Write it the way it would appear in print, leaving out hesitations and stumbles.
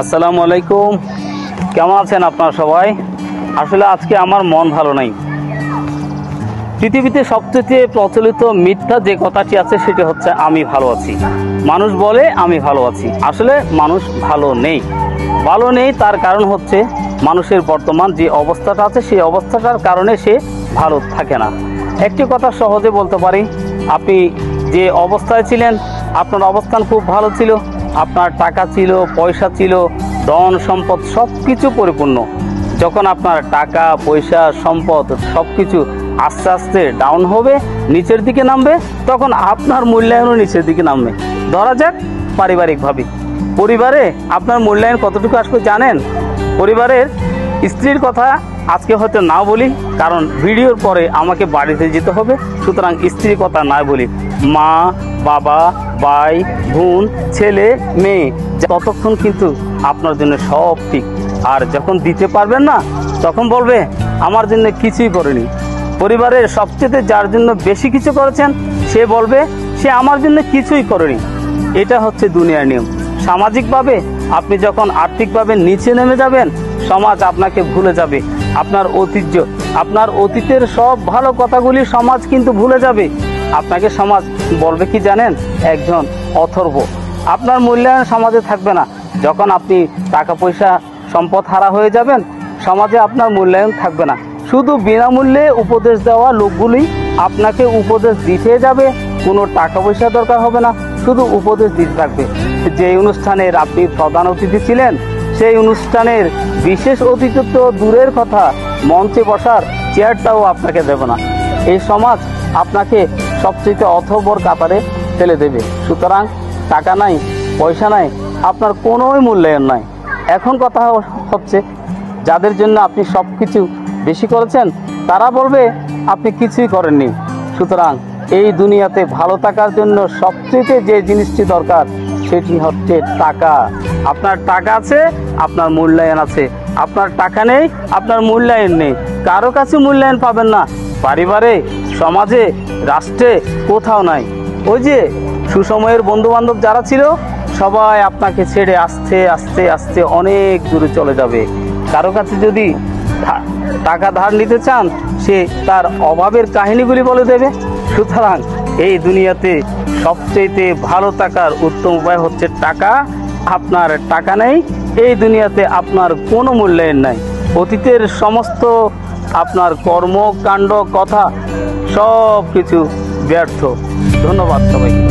আসসালামু আলাইকুম। কেমন আছেন আপনারা সবাই? আসলে আজকে আমার মন ভালো নাই। পৃথিবীতে সবচেয়ে প্রচলিত মিথ্যা যে কথাটি আছে সেটি হচ্ছে আমি ভালো আছি। মানুষ বলে আমি ভালো আছি, আসলে মানুষ ভালো নেই। ভালো নেই তার কারণ হচ্ছে মানুষের বর্তমান যে অবস্থাটা আছে সেই অবস্থাটার কারণে সে ভালো থাকে না। একটি কথা সহজে বলতে পারি, আপনি যে অবস্থায় ছিলেন আপনার অবস্থান খুব ভালো ছিল, আপনার টাকা ছিল, পয়সা ছিল, ধন সম্পদ সব কিছু পরিপূর্ণ। যখন আপনার টাকা পয়সা সম্পদ সব কিছু আস্তে আস্তে ডাউন হবে, নিচের দিকে নামবে, তখন আপনার মূল্যায়নও নিচের দিকে নামবে। ধরা যাক পারিবারিকভাবে, পরিবারে আপনার মূল্যায়ন কতটুকু আসবে জানেন? পরিবারের স্ত্রীর কথা আজকে হয়তো না বলি, কারণ ভিডিওর পরে আমাকে বাড়িতে যেতে হবে, সুতরাং স্ত্রীর কথা না বলি। মা বাবা ভাই বোন ছেলে মেয়ে ততক্ষণ কিন্তু আপনার জন্য সব ঠিক। আর যখন দিতে পারবেন না তখন বলবে আমার জন্য কিছুই করেনি। পরিবারের সবচেয়ে যার জন্য বেশি কিছু করেছেন সে বলবে সে আমার জন্য কিছুই করেনি। এটা হচ্ছে দুনিয়ার নিয়ম। সামাজিকভাবে আপনি যখন আর্থিকভাবে নিচে নেমে যাবেন, সমাজ আপনাকে ভুলে যাবে। আপনার ঐতিহ্য, আপনার অতীতের সব ভালো কথাগুলি সমাজ কিন্তু ভুলে যাবে। আপনাকে সমাজ বলবে কি জানেন? একজন অথর্ব। আপনার মূল্যায়ন সমাজে থাকবে না। যখন আপনি টাকা পয়সা সম্পদ হারা হয়ে যাবেন, সমাজে আপনার মূল্যায়ন থাকবে না। শুধু বিনামূল্যে উপদেশ দেওয়া লোকগুলি আপনাকে উপদেশ দিতে যাবে, কোনো টাকা পয়সা দরকার হবে না, শুধু উপদেশ দিতে থাকবে। যে অনুষ্ঠানের আপনি প্রধান অতিথি ছিলেন সেই অনুষ্ঠানের বিশেষ অতিথি তো দূরের কথা, মঞ্চে বসার চেয়ারটাও আপনাকে দেবে না। এই সমাজ আপনাকে সবচেয়ে অথর্বর কাতারে ফেলে দেবে। সুতরাং টাকা নাই পয়সা নাই, আপনার কোনোই মূল্যায়ন নাই। এখন কথা হচ্ছে যাদের জন্য আপনি সব কিছু বেশি করেছেন তারা বলবে আপনি কিছুই করেননি। সুতরাং এই দুনিয়াতে ভালো থাকার জন্য সবচেয়ে যে জিনিসটি দরকার সেটি হচ্ছে টাকা। আপনার টাকা আছে আপনার মূল্যায়ন আছে, আপনার টাকা নেই আপনার মূল্যায়ন নেই। কারো কাছে মূল্যায়ন পাবেন না, পরিবারে সমাজে রাষ্ট্রে কোথাও নাই। ওই যে সুসময়ের বন্ধু বান্ধব যারা ছিল সবাই আপনাকে ছেড়ে আস্তে আস্তে আস্তে অনেক দূরে চলে যাবে। কারো কাছে যদি টাকা ধার নিতে চান সে তার অভাবের কাহিনীগুলি বলে দেবে। সুতরাং এই দুনিয়াতে সবচেয়ে ভালো থাকার উত্তম উপায় হচ্ছে টাকা। আপনার টাকা নেই, এই দুনিয়াতে আপনার কোনো মূল্যায়ন নাই। অতীতের সমস্ত আপনার কর্মকাণ্ড কথা সব কিছু ব্যর্থ। ধন্যবাদ সবাইকে।